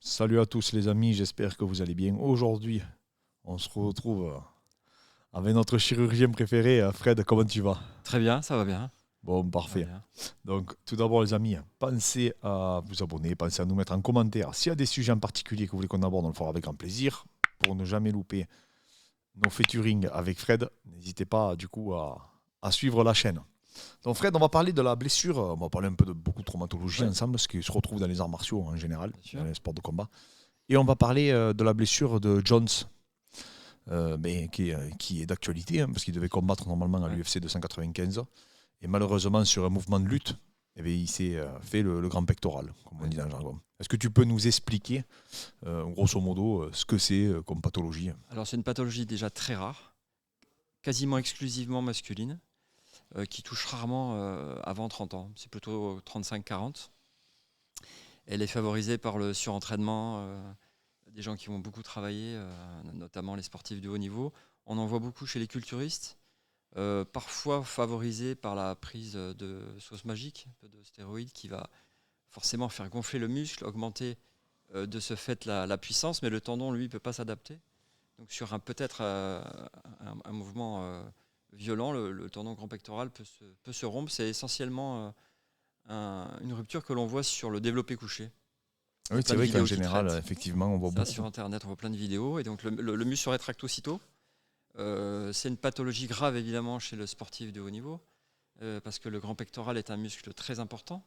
Salut à tous les amis, j'espère que vous allez bien. Aujourd'hui, on se retrouve avec notre chirurgien préféré, Fred, comment tu vas? Très bien, ça va bien. Bon, Ça va parfait. bien. Donc, tout d'abord les amis, pensez à vous abonner, pensez à nous mettre en commentaire. S'il y a des sujets en particulier que vous voulez qu'on aborde, on le fera avec grand plaisir. Pour ne jamais louper nos featuring avec Fred, n'hésitez pas du coup à suivre la chaîne. Donc Fred, on va parler de la blessure, on va parler un peu de beaucoup de traumatologie Ouais, ensemble, ce qui se retrouve dans les arts martiaux en général, bien dans sûr. les sports de combat. Et on va parler de la blessure de Jones, mais qui est d'actualité, hein, parce qu'il devait combattre normalement à Ouais. l'UFC 295. Et malheureusement, sur un mouvement de lutte, eh bien, il s'est fait le grand pectoral, comme on Ouais. dit dans le jargon. Est-ce que tu peux nous expliquer, grosso modo, ce que c'est comme pathologie? Alors c'est une pathologie déjà très rare, quasiment exclusivement masculine, qui touche rarement avant 30 ans. C'est plutôt 35-40. Elle est favorisée par le surentraînement, des gens qui vont beaucoup travailler, notamment les sportifs de haut niveau. On en voit beaucoup chez les culturistes, parfois favorisée par la prise de sauce magique, un peu de stéroïdes, qui va forcément faire gonfler le muscle, augmenter de ce fait la puissance, mais le tendon, lui, ne peut pas s'adapter. Donc sur peut-être un mouvement violent, le tendon grand pectoral peut se rompre. C'est essentiellement une rupture que l'on voit sur le développé couché. Il y Oui, a plein c'est de vrai qu'en vidéos qui général, traitent effectivement, on voit ça beaucoup. sur Internet. On voit plein de vidéos. Et donc le muscle se rétracte aussitôt. C'est une pathologie grave, évidemment, chez le sportif de haut niveau, parce que le grand pectoral est un muscle très important.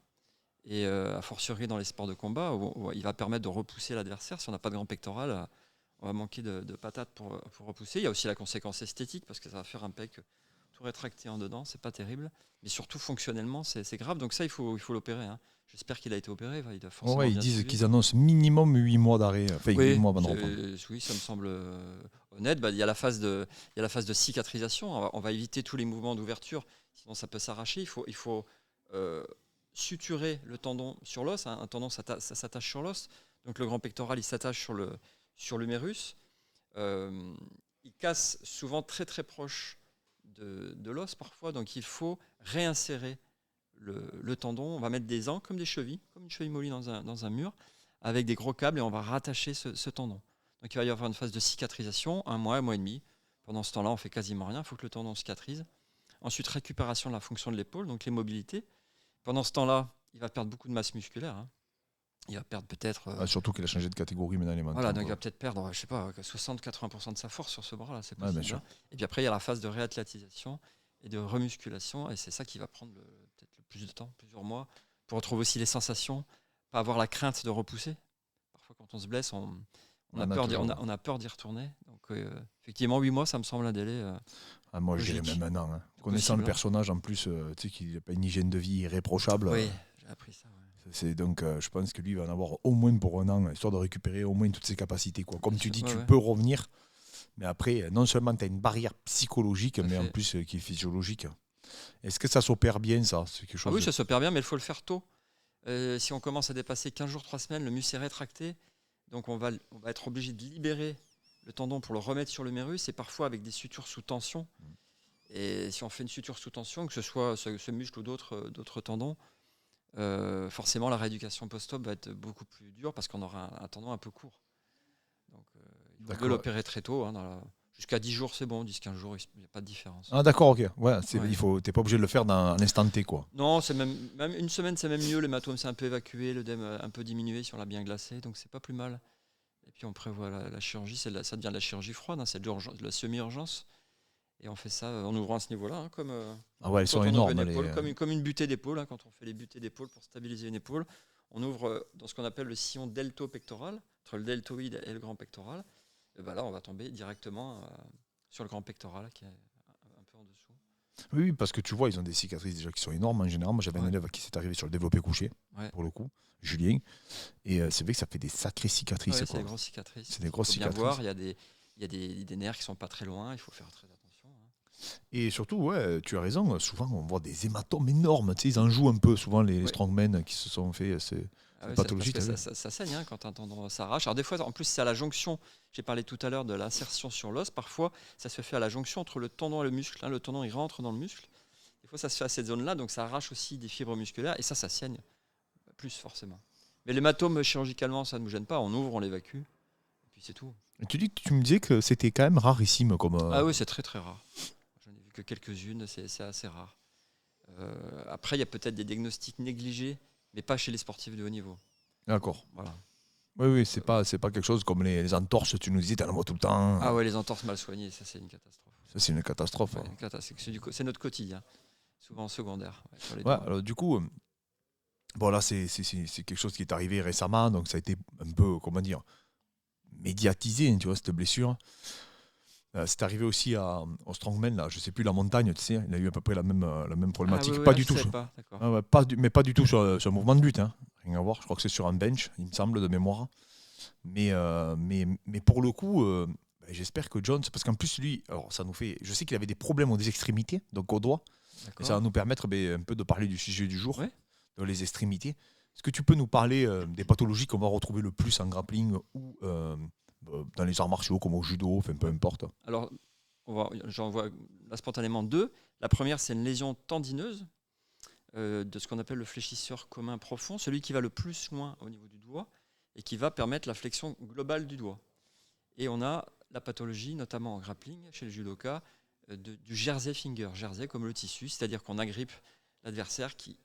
Et a fortiori dans les sports de combat, où il va permettre de repousser l'adversaire. Si on n'a pas de grand pectoral, on va manquer de patates pour repousser. Il y a aussi la conséquence esthétique, parce que ça va faire un pec tout rétracté en dedans, c'est pas terrible. Mais surtout fonctionnellement, c'est grave. Donc ça, il faut l'opérer, hein. J'espère qu'il a été opéré, il doit Ouais, forcément ouais, ils bien disent suivi. qu'ils annoncent minimum 8 mois d'arrêt, enfin 8 Oui, mois avant de reprendre. oui, ça me semble honnête. Bah, il y a la phase de cicatrisation. On va éviter tous les mouvements d'ouverture, sinon ça peut s'arracher. Il faut euh, suturer le tendon sur l'os, hein. Un tendon, ça s'attache sur l'os. Donc le grand pectoral, il s'attache sur l'humérus. Euh, il casse souvent très très proche de l'os parfois. Donc il faut réinsérer le tendon. On va mettre des angles comme des chevilles, comme une cheville mollie dans un mur, avec des gros câbles et on va rattacher ce tendon. Donc il va y avoir une phase de cicatrisation, un mois et demi. Pendant ce temps-là, on fait quasiment rien, il faut que le tendon cicatrise. Ensuite, récupération de la fonction de l'épaule, donc les mobilités. Pendant ce temps-là, il va perdre beaucoup de masse musculaire, hein. Il va perdre peut-être Ouais, surtout qu'il a changé de catégorie maintenant, il est voilà, maintenant, donc il va quoi. peut-être perdre, je sais pas, 60-80% de sa force sur ce bras-là, c'est Ouais, bien possible, sûr. hein. Et puis après, il y a la phase de réathlétisation et de remusculation, et c'est ça qui va prendre peut-être le plus de temps, plusieurs mois, pour retrouver aussi les sensations, pas avoir la crainte de repousser. Parfois, quand on se blesse, on a On a peur toujours. on a peur d'y retourner. Donc, effectivement, 8 mois, ça me semble un délai Ah, moi, je dirais même logique, un an, hein. tout Connaissant le possible, hein. personnage, en plus, tu sais qu'il n'a pas une hygiène de vie irréprochable. Oui, j'ai appris ça. Ouais. C'est donc, je pense que lui il va en avoir au moins pour un an, histoire de récupérer au moins toutes ses capacités, quoi. Bien Comme tu sûr, dis, ouais, tu ouais, peux revenir, mais après, non seulement tu as une barrière psychologique, tout à mais en fait. plus qui est physiologique. Est-ce que ça s'opère bien, ça? C'est quelque Ah oui, chose. ça se perd bien, mais il faut le faire tôt. Si on commence à dépasser 15 jours, 3 semaines, le muscle est rétracté. Donc on va être obligé de libérer le tendon pour le remettre sur le mérus et parfois avec des sutures sous tension. Et si on fait une suture sous tension, que ce soit ce muscle ou d'autres tendons, forcément la rééducation post-op va être beaucoup plus dure parce qu'on aura un tendon un peu court. Donc il vaut mieux D'accord. l'opérer très tôt, hein, jusqu'à 10 jours c'est bon, 10-15 jours il n'y a pas de différence. Ah, d'accord, ok. Ouais, Ouais. t'es pas obligé de le faire dans l'instant T, quoi. Non, c'est même une semaine c'est même mieux, l'hématome s'est un peu évacué, l'œdème un peu diminué si on l'a bien glacé, donc c'est pas plus mal. Et puis on prévoit la chirurgie, ça devient de la chirurgie froide, hein, c'est de la semi-urgence. Et on fait ça en ouvrant à ce niveau-là, hein, Ah ouais, elles comme sont quand on ouvre une énormes, épaule, comme une butée d'épaule, hein, quand on fait les butées d'épaule pour stabiliser une épaule. On ouvre dans ce qu'on appelle le sillon delto-pectoral, entre le deltoïde et le grand pectoral. Et ben là, on va tomber directement sur le grand pectoral qui est un peu en dessous. Oui, oui, parce que tu vois, ils ont des cicatrices déjà qui sont énormes en général. Moi, j'avais un Ouais, élève qui s'est arrivé sur le développé couché, ouais. pour le coup, Julien. Et c'est vrai que ça fait des sacrées cicatrices, Ouais, c'est quoi. des grosses cicatrices. C'est des Il grosses faut bien voir, cicatrices. il y a des nerfs qui sont pas très loin, il faut faire très attention, hein. Et surtout, ouais, tu as raison, souvent on voit des hématomes énormes. Tu sais, ils en jouent un peu, souvent, les Ouais. strongmen qui se sont fait Ah cette ouais, parce pathologie, que t'as vu? ça saigne, hein, quand un tendon s'arrache. Alors des fois, en plus, c'est à la jonction. J'ai parlé tout à l'heure de l'insertion sur l'os. Parfois, ça se fait à la jonction entre le tendon et le muscle, hein. Le tendon, il rentre dans le muscle. Des fois, ça se fait à cette zone-là, donc ça arrache aussi des fibres musculaires et ça saigne plus forcément. Mais l'hématome, chirurgicalement, ça ne nous gêne pas. On ouvre, on l'évacue, et puis c'est tout. Et tu me disais que c'était quand même rarissime comme. Ah oui, c'est très très rare. J'en ai vu que quelques-unes, c'est assez rare. Après, il y a peut-être des diagnostics négligés, mais pas chez les sportifs de haut niveau. D'accord. Voilà. Oui, c'est pas quelque chose comme les entorses, tu nous disais, t'en as tout le temps. Ah ouais, les entorses mal soignées, ça c'est une catastrophe. Ça, c'est une catastrophe. Ouais, une catastrophe. C'est notre quotidien, souvent secondaire. Sur les Ouais, doigts. alors du coup, bon là, c'est quelque chose qui est arrivé récemment, donc ça a été un peu, comment dire, médiatisé, tu vois, cette blessure. C'est arrivé aussi au Strongman, là, je sais plus, la montagne, tu sais, il a eu à peu près la même problématique. Ah oui, Pas oui, du je tout. savais pas, d'accord. Mais pas du tout sur un mouvement de lutte, hein. Rien à voir, je crois que c'est sur un bench, il me semble, de mémoire. Mais pour le coup, j'espère que Jones, parce qu'en plus, lui, alors ça nous fait. Je sais qu'il avait des problèmes aux extrémités, donc aux doigts, et ça va nous permettre un peu de parler du sujet du jour, Ouais. de les extrémités. Est-ce que tu peux nous parler des pathologies qu'on va retrouver le plus en grappling ou dans les arts martiaux, comme au judo, enfin peu importe? Alors, j'en vois là spontanément deux. La première, c'est une lésion tendineuse de ce qu'on appelle le fléchisseur commun profond, celui qui va le plus loin au niveau du doigt et qui va permettre la flexion globale du doigt. Et on a la pathologie, notamment en grappling, chez le judoka, du jersey finger, jersey comme le tissu, c'est-à-dire qu'on agrippe l'adversaire qui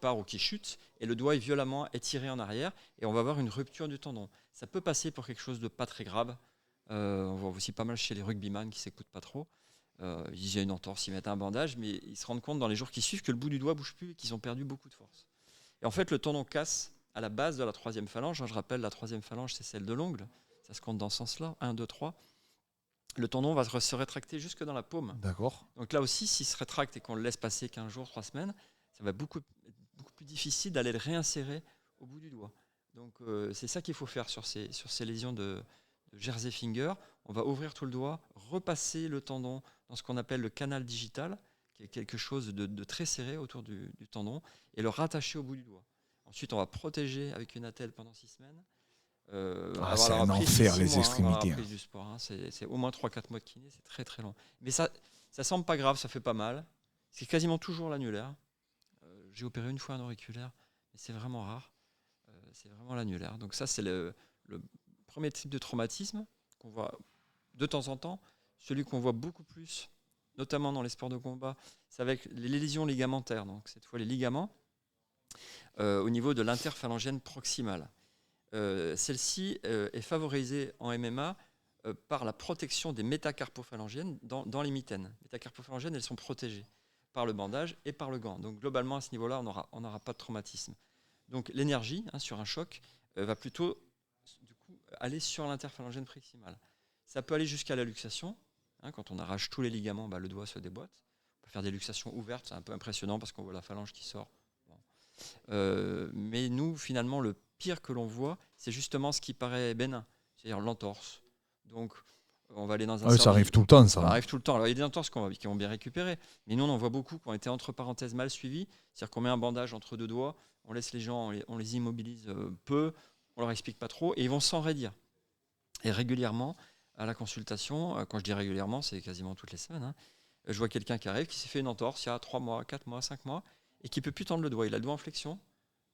part ou qui chute, et le doigt est violemment étiré en arrière, et on va avoir une rupture du tendon. Ça peut passer pour quelque chose de pas très grave. On voit aussi pas mal chez les rugbyman qui s'écoutent pas trop. Ils disent il y a une entorse, ils mettent un bandage, mais ils se rendent compte dans les jours qui suivent que le bout du doigt bouge plus et qu'ils ont perdu beaucoup de force. Et en fait, le tendon casse à la base de la troisième phalange. Je rappelle, la troisième phalange, c'est celle de l'ongle. Ça se compte dans ce sens-là. 1, 2, 3. Le tendon va se rétracter jusque dans la paume. D'accord. Donc là aussi, s'il se rétracte et qu'on le laisse passer 15 jours, 3 semaines, ça va être beaucoup plus difficile d'aller le réinsérer au bout du doigt. Donc c'est ça qu'il faut faire sur ces lésions de jersey finger. On va ouvrir tout le doigt, repasser le tendon dans ce qu'on appelle le canal digital, qui est quelque chose de très serré autour du tendon, et le rattacher au bout du doigt. Ensuite, on va protéger avec une attelle pendant 6 semaines. C'est un enfer, les extrémités. La reprise du sport, c'est au moins 3-4 mois de kiné, c'est très très long. Mais ça semble pas grave, ça fait pas mal. C'est quasiment toujours l'annulaire. J'ai opéré une fois un auriculaire, mais c'est vraiment rare. C'est vraiment l'annulaire. Donc ça, c'est le premier type de traumatisme qu'on voit de temps en temps. Celui qu'on voit beaucoup plus, notamment dans les sports de combat, c'est avec les lésions ligamentaires. Donc cette fois les ligaments au niveau de l'interphalangienne proximale. Celle-ci est favorisée en MMA par la protection des métacarpophalangiennes dans les mitaines. Les métacarpophalangiennes, elles sont protégées par le bandage et par le gant. Donc globalement, à ce niveau-là, on n'aura pas de traumatisme. Donc l'énergie sur un choc va plutôt du coup, aller sur l'interphalangienne proximale. Ça peut aller jusqu'à la luxation. Quand on arrache tous les ligaments, le doigt se déboîte. On peut faire des luxations ouvertes, c'est un peu impressionnant parce qu'on voit la phalange qui sort. Mais nous, finalement, le pire que l'on voit, c'est justement ce qui paraît bénin, c'est-à-dire l'entorse. Donc, on va aller dans un ça arrive tout le temps, ça. Ça arrive tout le temps. Alors, il y a des entorses qui vont bien récupérer, mais nous, on en voit beaucoup qui ont été entre parenthèses mal suivies. C'est-à-dire qu'on met un bandage entre deux doigts, on laisse les gens, on les immobilise peu, on leur explique pas trop, et ils vont s'enraidir. Et régulièrement, à la consultation, quand je dis régulièrement, c'est quasiment toutes les semaines, je vois quelqu'un qui arrive, qui s'est fait une entorse il y a 3 mois, 4 mois, 5 mois, et qui ne peut plus tendre le doigt. Il a le doigt en flexion.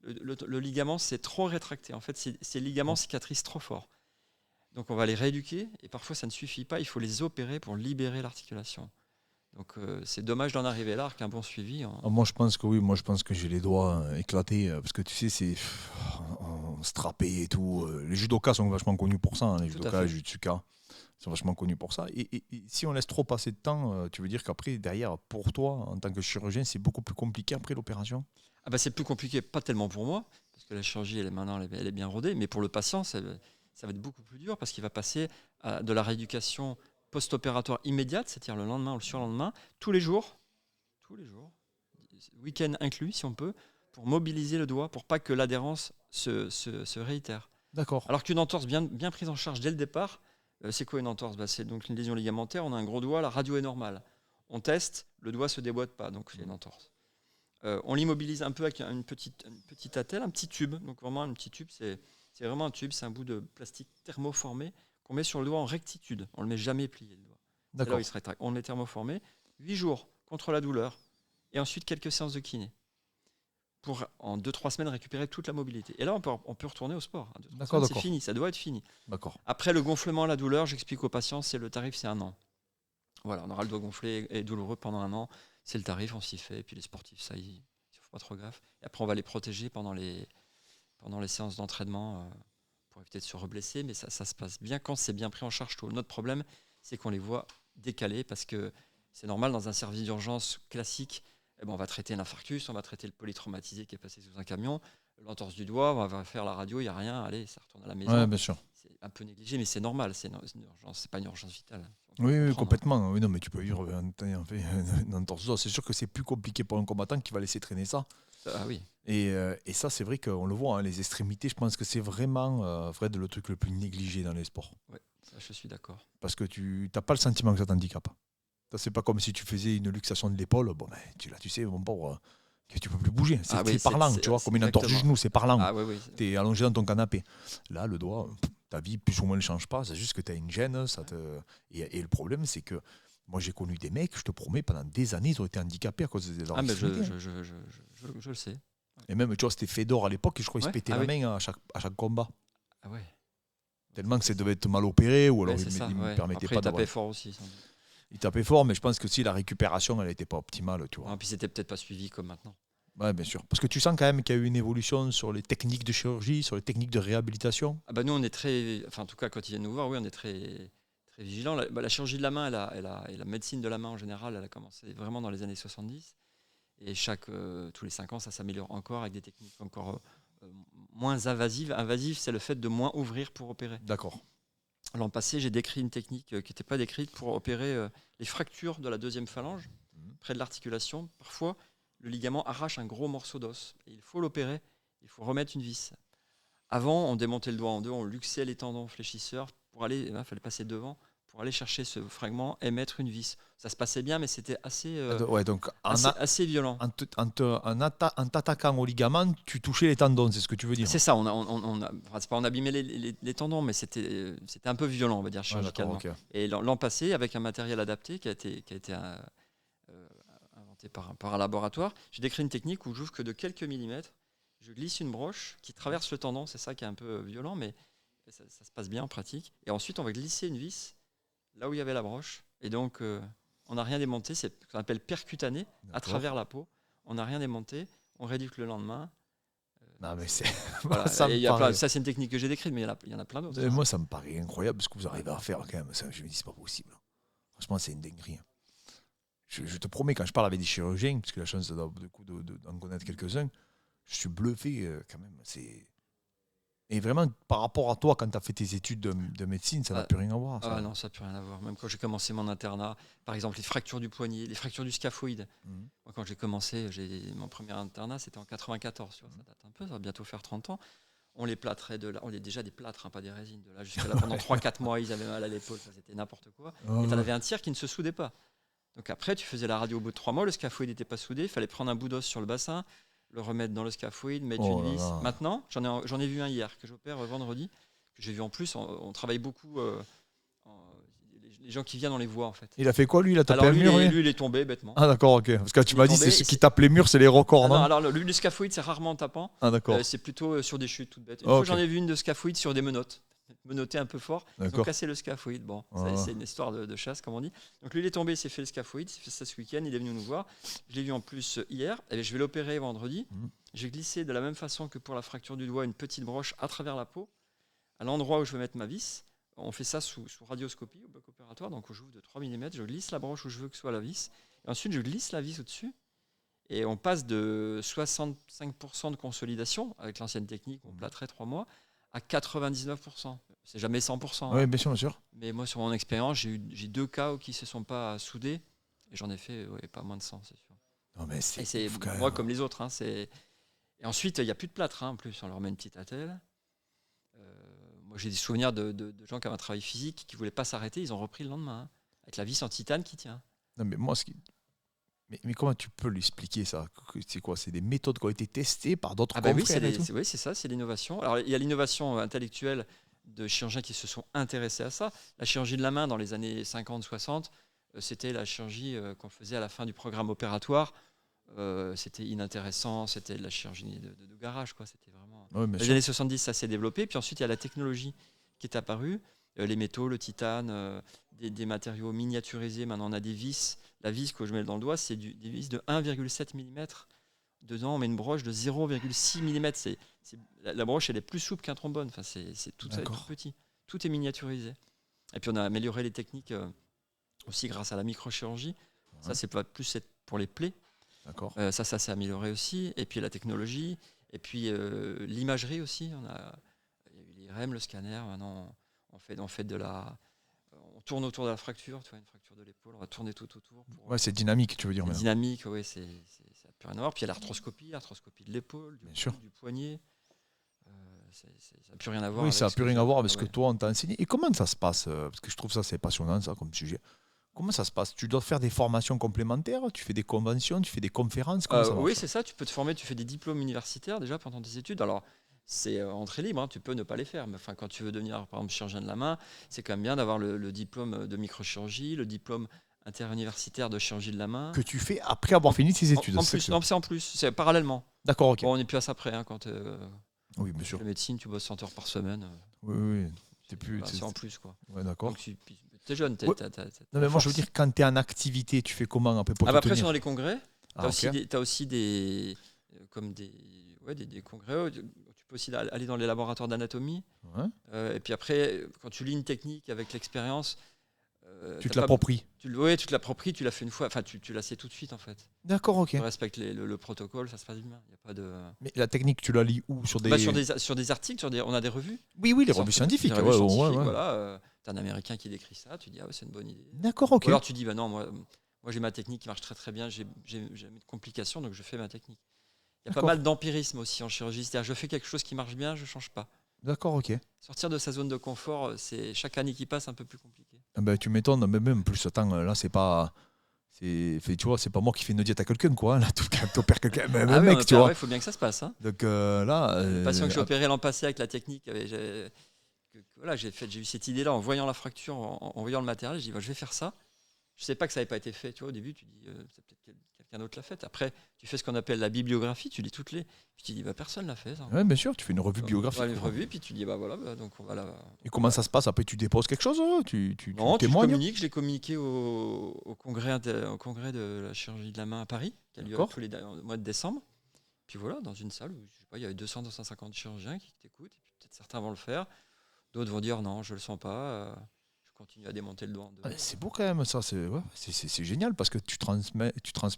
Le ligament s'est trop rétracté. En fait, ces ligaments cicatrisent trop fort. Donc on va les rééduquer, et parfois ça ne suffit pas, il faut les opérer pour libérer l'articulation. Donc c'est dommage d'en arriver là, qu'un bon suivi. Moi je pense que oui, moi je pense que j'ai les doigts éclatés, parce que tu sais, c'est strappé et tout. Les judokas sont vachement connus pour ça, les judokas, les jutsukas sont vachement connus pour ça. Et si on laisse trop passer de temps, tu veux dire qu'après, derrière, pour toi, en tant que chirurgien, c'est beaucoup plus compliqué après l'opération? C'est plus compliqué, pas tellement pour moi, parce que la chirurgie, elle est bien rodée, mais pour le patient, ça va être beaucoup plus dur, parce qu'il va passer à de la rééducation post-opératoire immédiate, c'est-à-dire le lendemain ou le surlendemain, tous les jours, week-end inclus si on peut, pour mobiliser le doigt, pour pas que l'adhérence se réitère. D'accord. Alors qu'une entorse bien prise en charge dès le départ, c'est quoi une entorse? C'est donc une lésion ligamentaire, on a un gros doigt, la radio est normale. On teste, le doigt se déboîte pas, donc c'est une entorse. On l'immobilise un peu avec une petite attelle, un petit tube. Donc vraiment un petit tube, c'est vraiment un tube, c'est un bout de plastique thermoformé qu'on met sur le doigt en rectitude. On ne le met jamais plié, le doigt. D'accord. C'est là où il se rétracte. On le met thermoformé, 8 jours contre la douleur, et ensuite quelques séances de kiné. pour en 2-3 semaines récupérer toute la mobilité. Et là, on peut retourner au sport. Hein. 2-3 D'accord, semaines, d'accord. c'est fini, ça doit être fini. D'accord. Après, le gonflement, la douleur, j'explique aux patients, le tarif, c'est 1 an. Voilà, on aura le dos gonflé et douloureux pendant 1 an. C'est le tarif, on s'y fait. Et puis les sportifs, ça, ils ne font pas trop gaffe. Et après, on va les protéger pendant les séances d'entraînement pour éviter de se reblesser. Mais ça se passe bien quand c'est bien pris en charge tôt. Notre problème, c'est qu'on les voit décalés parce que c'est normal dans un service d'urgence classique. Eh ben, on va traiter l'infarctus, on va traiter le polytraumatisé qui est passé sous un camion, l'entorse du doigt, on va faire la radio, il n'y a rien, allez, ça retourne à la maison. Ouais, bien sûr. C'est un peu négligé, mais c'est normal, c'est une urgence, c'est pas une urgence vitale. Oui, complètement. Oui, non, mais tu peux vivre une entorse d'os. C'est sûr que c'est plus compliqué pour un combattant qui va laisser traîner ça. Ah oui. Et ça, c'est vrai qu'on le voit, hein, les extrémités, je pense que c'est vraiment, Fred, le truc le plus négligé dans les sports. Oui, ça, je suis d'accord. Parce que tu n'as pas le sentiment que ça t'handicape. C'est pas comme si tu faisais une luxation de l'épaule. Bon, ben, tu sais, mon pauvre, que tu peux plus bouger. C'est parlant, tu vois, comme une entorse du genou, c'est parlant. Ah, oui. Tu es allongé dans ton canapé. Là, le doigt, ta vie, plus ou moins, ne change pas. C'est juste que tu as une gêne. Et le problème, c'est que moi, j'ai connu des mecs, je te promets, pendant des années, ils ont été handicapés à cause des mais je le sais. Et même, tu vois, c'était Fedor à l'époque, et je crois qu'il se pétait la main à chaque combat. Ah ouais. Tellement que ça devait être mal opéré, ou alors il ne permettait Après, pas il tapait fort aussi. Il tapait fort, mais je pense que si la récupération, elle n'était pas optimale, tu vois. Non, puis c'était peut-être pas suivi comme maintenant. Ouais, bien sûr. Parce que tu sens quand même qu'il y a eu une évolution sur les techniques de chirurgie, sur les techniques de réhabilitation. Ah bah nous, on est très, enfin en tout cas quand ils viennent nous voir, oui, on est très, très vigilants. La chirurgie de la main, et la médecine de la main en général, elle a commencé vraiment dans les années 70. Et tous les 5 ans, ça s'améliore encore avec des techniques encore moins invasives. Invasive, c'est le fait de moins ouvrir pour opérer. D'accord. L'an passé, j'ai décrit une technique qui n'était pas décrite pour opérer les fractures de la deuxième phalange, près de l'articulation. Parfois, le ligament arrache un gros morceau d'os. Et il faut l'opérer, il faut remettre une vis. Avant, on démontait le doigt en deux, on luxait les tendons fléchisseurs. Il fallait passer devant pour aller chercher ce fragment et mettre une vis. Ça se passait bien, mais c'était assez violent. En t'attaquant au ligament, tu touchais les tendons, c'est ce que tu veux dire. C'est ça, c'est pas on abîmait les tendons, mais c'était un peu violent, on va dire, chirurgicalement. Okay. Et l'an passé, avec un matériel adapté qui a été inventé par un laboratoire, j'ai décrit une technique où j'ouvre que de quelques millimètres, je glisse une broche qui traverse le tendon, c'est ça qui est un peu violent, mais ça se passe bien en pratique. Et ensuite, on va glisser une vis là où il y avait la broche. Et donc, on n'a rien démonté, c'est ce qu'on appelle percutané, à travers la peau. On n'a rien démonté, on rééduque le lendemain. Non, mais c'est. Voilà. Ça, c'est une technique que j'ai décrite, mais il y en a plein d'autres. Moi, ça me paraît incroyable ce que vous arrivez à faire quand même. Ça, je me dis, c'est pas possible. Franchement, c'est une dinguerie. Je te promets, quand je parle avec des chirurgiens, parce que la chance d'en connaître quelques-uns, je suis bluffé quand même. Et vraiment, par rapport à toi, quand tu as fait tes études de médecine, ça n'a plus rien à voir. Ça. Non, ça n'a plus rien à voir. Même quand j'ai commencé mon internat, par exemple, les fractures du poignet, les fractures du scaphoïde. Moi, quand j'ai commencé, mon premier internat, c'était en 94. Ça date un peu, ça va bientôt faire 30 ans. On les plâtrait de là. On est déjà des plâtres, pas des résines. De là jusqu'à là, pendant 3-4 mois, ils avaient mal à l'épaule, ça c'était n'importe quoi. Et tu en avais un tiers qui ne se soudait pas. Donc après, tu faisais la radio au bout de 3 mois, le scaphoïde n'était pas soudé, il fallait prendre un bout d'os sur le bassin, le remettre dans le scaphoïde, mettre une vis. Maintenant, j'en ai vu un hier que j'opère vendredi, que j'ai vu en plus. On travaille beaucoup. Les gens qui viennent, on les voit en fait. Il a fait quoi lui? Il a tapé un mur? Lui, il est tombé bêtement. Ah d'accord, ok. Parce que tu m'as dit c'est ceux qui tapent les murs, c'est les records, non? Alors lui, le scaphoïde, c'est rarement en tapant. Ah d'accord. C'est plutôt sur des chutes toutes bêtes. Une fois, j'en ai vu une de scaphoïde sur des menottes. Menotté un peu fort, ils ont cassé le scaphoïde. Bon, c'est une histoire de chasse, comme on dit. Donc lui, il est tombé, il s'est fait le scaphoïde, il s'est fait ça ce week-end, il est venu nous voir. Je l'ai vu en plus hier, et je vais l'opérer vendredi. J'ai glissé de la même façon que pour la fracture du doigt une petite broche à travers la peau, à l'endroit où je vais mettre ma vis. On fait ça sous radioscopie, au bloc opératoire, donc j'ouvre de 3 mm, je glisse la broche où je veux que soit la vis, et ensuite je glisse la vis au-dessus, et on passe de 65% de consolidation, avec l'ancienne technique, on plâtrait 3 mois, à 99%. C'est jamais 100%. Oui, bien sûr. Mais moi, sur mon expérience, j'ai 2 cas qui ne se sont pas soudés. Et j'en ai fait pas moins de 100, c'est sûr. Non, mais c'est moi, comme les autres. Et ensuite, il n'y a plus de plâtre. En plus, on leur met une petite attelle. Moi, j'ai des souvenirs de gens qui avaient un travail physique, qui ne voulaient pas s'arrêter. Ils ont repris le lendemain, avec la vis en titane qui tient. Non, mais moi, mais comment tu peux lui expliquer ça? C'est quoi? C'est des méthodes qui ont été testées par d'autres confrères? Oui, c'est ça, c'est l'innovation. Alors, il y a l'innovation intellectuelle de chirurgiens qui se sont intéressés à ça. La chirurgie de la main, dans les années 50-60, c'était la chirurgie qu'on faisait à la fin du programme opératoire. c'était inintéressant, c'était de la chirurgie de garage, quoi. C'était vraiment. Ouais, bien Les sûr. années 70, ça s'est développé. Puis ensuite, il y a la technologie qui est apparue, les métaux, le titane, des matériaux miniaturisés. Maintenant, on a des vis. La vis que je mets dans le doigt, c'est des vis de 1,7 mm. Dedans, on met une broche de 0,6 mm. La broche, elle est plus souple qu'un trombone. Enfin, c'est tout petit. Tout est miniaturisé. Et puis, on a amélioré les techniques aussi grâce à la microchirurgie. Ouais. Ça, c'est plus pour les plaies. D'accord. Ça s'est amélioré aussi. Et puis, la technologie. Et puis, l'imagerie aussi. Il y a eu l'IRM, le scanner. Maintenant, on fait de la... On tourne autour de la fracture, tu vois, une fracture de l'épaule, on va tourner tout autour. Ouais, c'est dynamique, tu veux dire. C'est dynamique, oui, ça n'a plus rien à voir. Puis il y a l'arthroscopie de l'épaule, du poignet. Ça n'a plus rien à voir. Oui, ça n'a plus rien à voir avec ce que toi, on t'a enseigné. Et comment ça se passe? Parce que je trouve ça, c'est passionnant, ça, comme sujet. Comment ça se passe? Tu dois faire des formations complémentaires? Tu fais des conventions? Tu fais des conférences? Oui, c'est ça. Tu peux te former, tu fais des diplômes universitaires déjà pendant tes études. Alors, c'est entrée libre, hein, tu peux ne pas les faire. Mais enfin, quand tu veux devenir, par exemple, chirurgien de la main, c'est quand même bien d'avoir le diplôme de microchirurgie, le diplôme interuniversitaire de chirurgie de la main. Que tu fais après avoir fini tes études? C'est en plus, c'est parallèlement. D'accord, ok. Bon, on n'est plus à ça près. Hein, quand oui, bien sûr. La médecine, tu bosses 100 heures par semaine. Oui. C'est en plus, quoi. Ouais, d'accord. Donc, tu es jeune. Non, mais moi, je veux dire, quand tu es en activité, tu fais comment après pour te après, tenir? dans les congrès, tu as aussi des congrès. Tu peux aussi aller dans les laboratoires d'anatomie. Ouais. Et puis après, quand tu lis une technique avec l'expérience, tu te l'appropries. Tu te l'appropries, tu l'as fait une fois. Enfin, tu la sais tout de suite, en fait. D'accord, ok. Tu respectes le protocole, ça se passe bien. Y a pas de... Mais la technique, tu la lis où? Sur des... sur des articles, on a des revues. Oui, les revues scientifiques. Voilà, t'as un Américain qui décrit ça, tu dis ah ouais, c'est une bonne idée. D'accord, ok. Ou alors tu dis bah non, moi j'ai ma technique qui marche très très bien, j'ai jamais de complications, donc je fais ma technique. Il y a pas mal d'empirisme aussi en chirurgie, c'est-à-dire je fais quelque chose qui marche bien, je change pas. D'accord, ok. Sortir de sa zone de confort, c'est chaque année qui passe un peu plus compliqué. Ah ben, tu m'étonnes, mais même plus, attends, là c'est pas... tu vois, c'est pas moi qui fais une diète à quelqu'un, quoi. Là, tu opères quelqu'un, mec, tu vois. Il faut bien que ça se passe. Hein. Donc là... Le patient que j'ai opéré l'an passé avec la technique, j'ai eu cette idée-là en voyant la fracture, en voyant le matériel, je dis je vais faire ça. Je sais pas que ça n'avait pas été fait. Tu vois, au début, tu dis c'est peut-être quelqu'un d'autre l'a fait. Après, tu fais ce qu'on appelle la bibliographie, tu lis toutes les. Puis tu dis personne l'a fait. Oui, bien sûr, tu fais une revue biographique. Une revue, puis tu dis donc on va là. Et comment ça se passe? Après, tu déposes quelque chose? Tu témoignes? Je l'ai communiqué au congrès de la chirurgie de la main à Paris, qui a lieu tous les mois de décembre. Puis voilà, dans une salle où il y avait 200-250 chirurgiens qui t'écoutent. Et puis peut-être certains vont le faire, d'autres vont dire non, je le sens pas. Continue à démonter le doigt. C'est beau quand même ça, c'est génial parce que tu transmets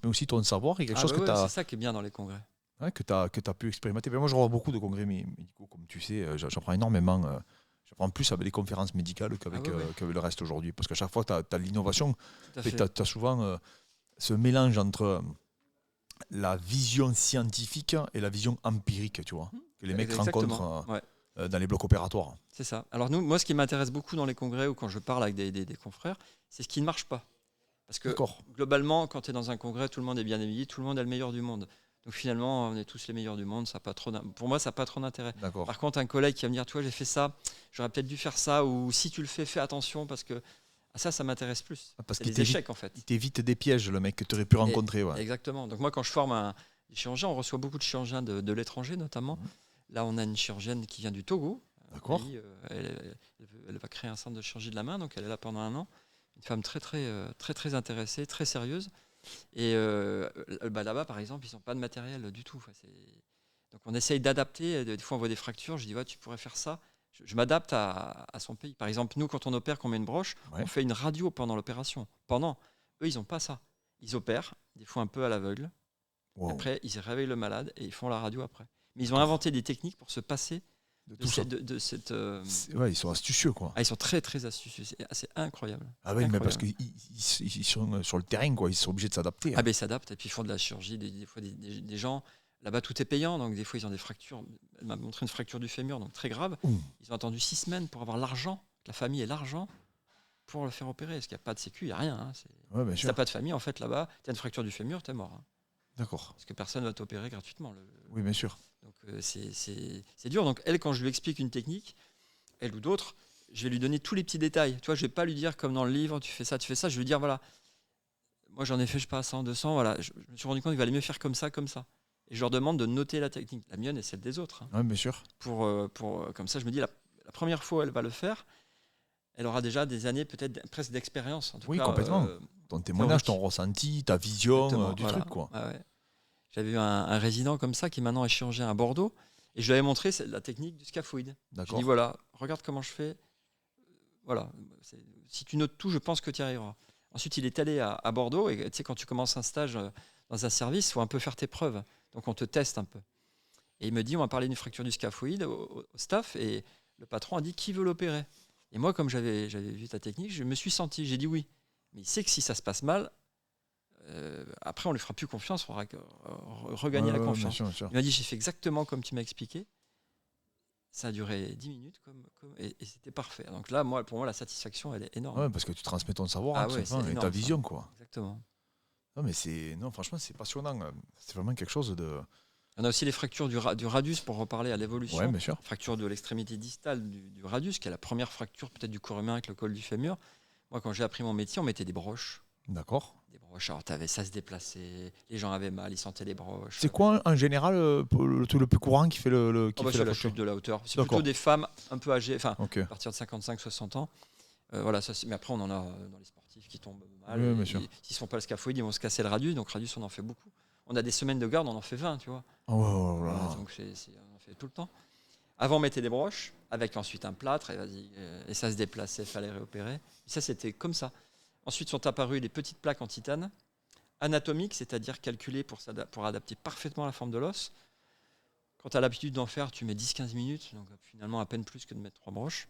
aussi ton savoir et quelque chose que tu as... C'est ça qui est bien dans les congrès. Ouais, que tu as pu expérimenter. Mais moi, je revois beaucoup de congrès médicaux, comme tu sais, j'apprends énormément. J'apprends plus avec les conférences médicales qu'avec le reste aujourd'hui. Parce qu'à chaque fois, tu as l'innovation. Tu as souvent ce mélange entre la vision scientifique et la vision empirique, tu vois, que les mecs rencontrent dans les blocs opératoires. C'est ça. Alors moi, ce qui m'intéresse beaucoup dans les congrès ou quand je parle avec des confrères, c'est ce qui ne marche pas. Parce que globalement, quand tu es dans un congrès, tout le monde est bien habillé, tout le monde est le meilleur du monde. Donc finalement, on est tous les meilleurs du monde. Ça a pas trop pour moi, ça n'a pas trop d'intérêt. Par contre, un collègue qui va me dire, tu vois, j'ai fait ça, j'aurais peut-être dû faire ça, ou si tu le fais attention, parce que ça m'intéresse plus. Parce qu'il échecs, en fait. Il t'évite des pièges, le mec que tu aurais pu rencontrer. Exactement. Donc moi, quand je forme des chirurgiens, on reçoit beaucoup de chirurgiens de l'étranger, notamment. Là, on a une chirurgienne qui vient du Togo. D'accord. Elle va créer un centre de chirurgie de la main, donc elle est là pendant 1 an. Une femme très intéressée, très sérieuse. Et là-bas, par exemple, ils n'ont pas de matériel du tout. Donc on essaye d'adapter. Des fois, on voit des fractures. Je dis, tu pourrais faire ça. Je m'adapte à son pays. Par exemple, nous, quand on opère, qu'on met une broche, on fait une radio pendant l'opération. Eux, ils n'ont pas ça. Ils opèrent, des fois un peu à l'aveugle. Wow. Après, ils réveillent le malade et ils font la radio après. Mais ils ont inventé des techniques pour se passer de cette... ils sont astucieux, quoi. Ils sont très astucieux, c'est incroyable. Ah oui, mais parce qu'ils sont sur le terrain, quoi. Ils sont obligés de s'adapter. Ils s'adaptent et puis ils font de la chirurgie. Des fois, des gens, là-bas, tout est payant, donc des fois, ils ont des fractures. Elle m'a montré une fracture du fémur, donc très grave. Ils ont attendu 6 semaines pour avoir l'argent, la famille et l'argent pour le faire opérer. Parce qu'il n'y a pas de sécu, il n'y a rien. Hein. Si tu n'as pas de famille, en fait, là-bas, tu as une fracture du fémur, tu es mort. Hein. D'accord. Parce que personne ne va t'opérer gratuitement. Oui, bien sûr. Donc c'est dur. Donc elle, quand je lui explique une technique, elle ou d'autres, je vais lui donner tous les petits détails. Tu vois, je vais pas lui dire comme dans le livre, tu fais ça. Je vais lui dire voilà, moi j'en ai fait, je sais pas, 100, 200, voilà. Je me suis rendu compte qu'il valait mieux faire comme ça, comme ça. Et je leur demande de noter la technique, la mienne et celle des autres. Hein. Ouais, bien sûr. Comme ça, je me dis, la première fois où elle va le faire, elle aura déjà des années, peut-être presque d'expérience. En tout Oui, cas, complètement. Ton témoignage, ton théorique. ressenti, ta vision du Voilà. truc, quoi. Ah ouais. J'avais eu un résident comme ça qui maintenant est chirurgien à Bordeaux. Et je lui avais montré la technique du scaphoïde. Je lui ai D'accord. dit, voilà, regarde comment je fais. Voilà. Si tu notes tout, je pense que tu y arriveras. Ensuite, il est allé à Bordeaux. Et tu sais, quand tu commences un stage dans un service, il faut un peu faire tes preuves. Donc, on te teste un peu. Et il me dit, on va parler d'une fracture du scaphoïde au staff. Et le patron a dit, qui veut l'opérer? Et moi, comme j'avais vu ta technique, je me suis senti. J'ai dit oui. Mais il sait que si ça se passe mal, après, on lui fera plus confiance. On va regagner la confiance. Bien sûr. Il m'a dit, j'ai fait exactement comme tu m'as expliqué. Ça a duré 10 minutes et c'était parfait. Donc là, pour moi, la satisfaction, elle est énorme. Ouais, parce que tu transmets ton savoir ouais, et ta vision, quoi. Exactement. Non, franchement, c'est passionnant. C'est vraiment quelque chose de... On a aussi les fractures du radius, pour reparler à l'évolution. Ouais, bien sûr. Fracture de l'extrémité distale du radius, qui est la première fracture peut-être du corps humain avec le col du fémur. Moi, quand j'ai appris mon métier, on mettait des broches. D'accord. Des broches, alors ça se déplaçait, les gens avaient mal, ils sentaient les broches. C'est quoi, en général, le plus courant qui fait c'est la chute de la hauteur. C'est plutôt des femmes un peu âgées, à partir de 55-60 ans. Voilà, mais après, on en a dans les sportifs qui tombent mal. Oui, s'ils ne font pas le scaphoïde, ils vont se casser le radius. Donc, radius, on en fait beaucoup. On a des semaines de garde, on en fait 20, tu vois. Voilà, donc, on en fait tout le temps. Avant, on mettait des broches, avec ensuite un plâtre, et ça se déplaçait, il fallait réopérer. Et ça, c'était comme ça. Ensuite sont apparues les petites plaques en titane, anatomiques, c'est-à-dire calculées pour adapter parfaitement la forme de l'os. Quand tu as l'habitude d'en faire, tu mets 10-15 minutes, donc finalement à peine plus que de mettre 3 broches.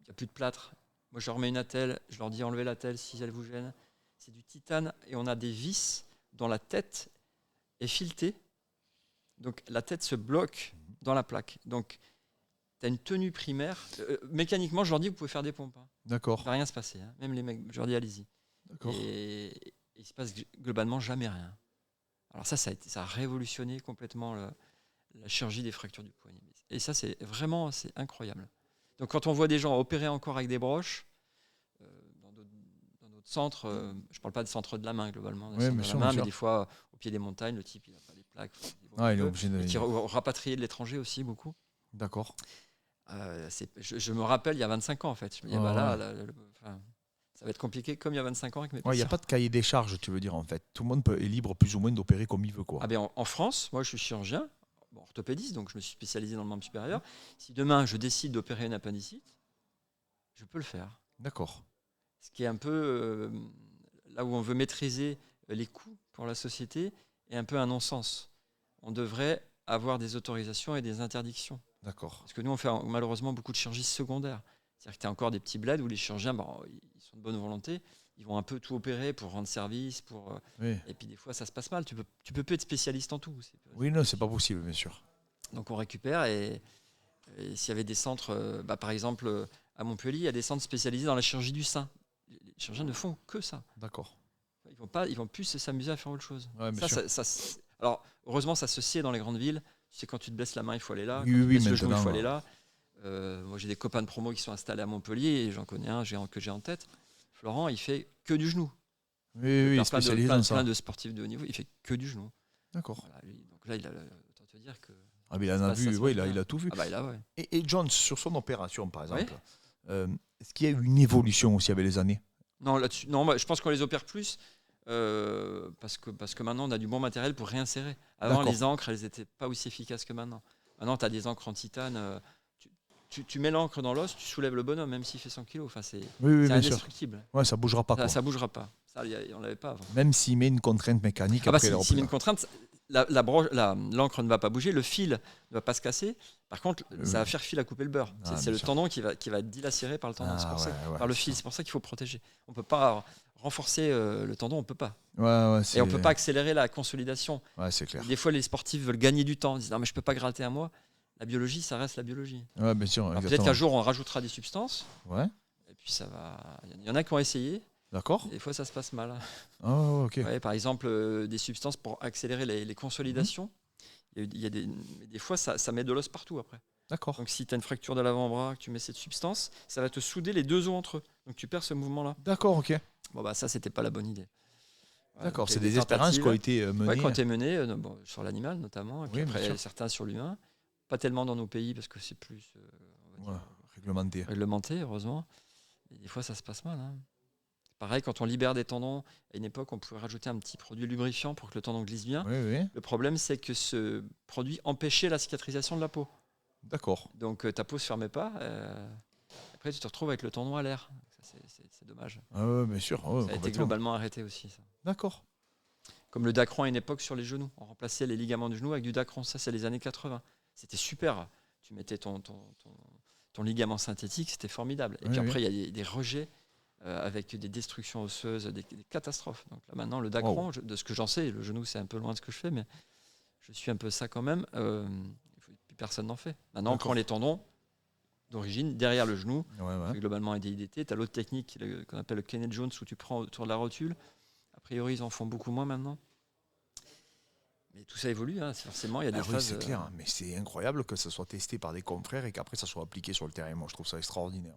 Il n'y a plus de plâtre. Moi, je leur mets une attelle, je leur dis enlevez l'attelle si elle vous gêne. C'est du titane et on a des vis dont la tête est filetée. Donc la tête se bloque dans la plaque. Donc tu as une tenue primaire. Mécaniquement, je leur dis vous pouvez faire des pompes. Hein. D'accord. Il ne va rien se passer. Hein. Même les mecs, je leur dis allez-y. D'accord. Et il ne se passe globalement jamais rien. Alors ça a révolutionné complètement la chirurgie des fractures du poignet. Et ça, c'est incroyable. Donc quand on voit des gens opérer encore avec des broches, dans d'autres centres, je ne parle pas de centres de la main globalement, mais des fois au pied des montagnes, le type il n'a pas les plaques. Il est obligé de... rapatrié de l'étranger aussi beaucoup. D'accord. Je me rappelle il y a 25 ans en fait. Je me dis, ça va être compliqué comme il y a 25 ans avec mes patients. Il n'y a pas de cahier des charges, tu veux dire en fait. Tout le monde est libre plus ou moins d'opérer comme il veut, quoi. En France, moi je suis chirurgien, orthopédiste, donc je me suis spécialisé dans le membre supérieur. Si demain je décide d'opérer une appendicite, je peux le faire. D'accord. Ce qui est un peu là où on veut maîtriser les coûts pour la société est un peu un non-sens. On devrait avoir des autorisations et des interdictions. D'accord. Parce que nous, on fait malheureusement beaucoup de chirurgie secondaire. C'est-à-dire que tu as encore des petits bleds où les chirurgiens, ils sont de bonne volonté, ils vont un peu tout opérer pour rendre service, et puis des fois, ça se passe mal. Tu peux plus être spécialiste en tout. C'est pas possible, bien sûr. Donc on récupère, et s'il y avait des centres, par exemple, à Montpellier, il y a des centres spécialisés dans la chirurgie du sein. Les chirurgiens ne font que ça. D'accord. Ils vont plus s'amuser à faire autre chose. Ouais, alors, heureusement, ça se sait dans les grandes villes. Tu sais, quand tu te blesses la main, il faut aller là. Oui, quand tu te blesses le genou, il faut maintenant, aller là. Moi, j'ai des copains de promo qui sont installés à Montpellier, et j'en connais un que j'ai en tête. Florent, il fait que du genou. Oui, spécialisé dans ça. Plein de sportifs de haut niveau, il fait que du genou. D'accord. Voilà, donc là, autant te dire que... il en a vu, il a tout vu. Ouais. Et John, sur son opération, par exemple, est-ce qu'il y a eu une évolution aussi avec les années? Non, là-dessus, non, je pense qu'on les opère plus parce que maintenant, on a du bon matériel pour réinsérer. Avant, les encres, elles n'étaient pas aussi efficaces que maintenant. Maintenant, tu as des encres en titane. Tu mets l'encre dans l'os, tu soulèves le bonhomme, même s'il fait 100 kilos. Enfin, c'est indestructible. Ouais, ça ne bougera pas. Ça ne bougera pas. Ça, on ne l'avait pas avant. Même s'il met une contrainte mécanique. S'il met une contrainte, l'encre ne va pas bouger, le fil ne va pas se casser. Par contre, ça va faire fil à couper le beurre. C'est le tendon qui va être dilacéré par le tendon. Par le fil. C'est pour ça qu'il faut protéger. On ne peut pas renforcer le tendon, on ne peut pas. Et on ne peut pas accélérer la consolidation. Ouais, c'est clair. Des fois, les sportifs veulent gagner du temps. Ils disent non, mais je ne peux pas gratter un mois. La biologie, ça reste la biologie. Ouais, bien sûr. Peut-être qu'un jour, on rajoutera des substances. Ouais. Et puis, ça va. Il y en a qui ont essayé. D'accord. Des fois, ça se passe mal. Ok. Ouais, par exemple, des substances pour accélérer les consolidations. Il y a des fois, ça met de l'os partout après. D'accord. Donc, si tu as une fracture de l'avant-bras, que tu mets cette substance, ça va te souder les deux os entre eux. Donc, tu perds ce mouvement-là. D'accord, ok. Ça, c'était pas la bonne idée. D'accord, donc, c'est il y a des expériences qui ont été Ouais, menées. qui ont été menées sur l'animal notamment, et puis Oui, bien après sûr. certains sur l'humain. Pas tellement dans nos pays parce que c'est plus on va Ouais, dire, réglementé. réglementé, heureusement. Et des fois, ça se passe mal. Hein. Pareil, quand on libère des tendons, à une époque, on pouvait rajouter un petit produit lubrifiant pour que le tendon glisse bien. Oui, oui, Le problème, c'est que ce produit empêchait la cicatrisation de la peau. d'accord. Donc ta peau ne se fermait pas. Après, tu te retrouves avec le tendon à l'air. Ça, c'est dommage. Ah ouais, bien sûr. Ouais, Ça a été complètement. globalement arrêté aussi. Ça. D'accord. Comme le Dacron à une époque sur les genoux. On remplaçait les ligaments du genou avec du Dacron. Ça, c'est les années 80. C'était super. Tu mettais ton ligament synthétique, c'était formidable. Et Oui, puis oui. après, il y a des rejets avec des destructions osseuses, des catastrophes. Donc là, maintenant, le Dacron, de ce que j'en sais, le genou, c'est un peu loin de ce que je fais, mais je suis un peu ça quand même. Plus personne n'en fait. Maintenant, on D'accord. prend les tendons d'origine derrière le genou. Ouais. C'est globalement un DIDT. Tu as l'autre technique qu'on appelle le Kenneth Jones où tu prends autour de la rotule. A priori, ils en font beaucoup moins maintenant. Mais tout ça évolue, hein. Forcément, il y a des Oui, phases. c'est clair. Mais c'est incroyable que ça soit testé par des confrères et qu'après ça soit appliqué sur le terrain. Moi, je trouve ça extraordinaire.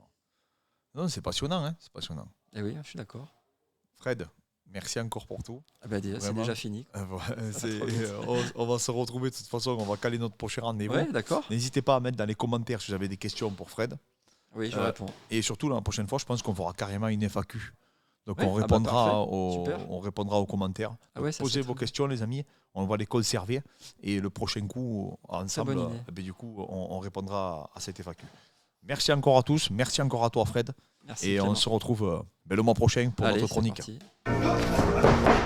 Non, c'est passionnant, hein. C'est passionnant. Eh oui, je suis d'accord. Fred, merci encore pour tout. Ah bah, c'est Vraiment. déjà fini. On va se retrouver de toute façon. On va caler notre prochain rendez-vous. Ouais, d'accord. N'hésitez pas à mettre dans les commentaires si vous avez des questions pour Fred. Oui, je réponds. Et surtout, la prochaine fois, je pense qu'on fera carrément une FAQ. Donc, Ouais, on répondra, Super. on répondra aux commentaires. Ah ouais, ça, Posez c'est vos très questions, les amis. On va les conserver. Et le prochain coup, ensemble, bonne idée. du coup, on répondra à cette FAQ. Merci encore à tous. Merci encore à toi, Fred. Merci. Et Clément. on se retrouve le mois prochain pour Allez, notre c'est chronique. parti.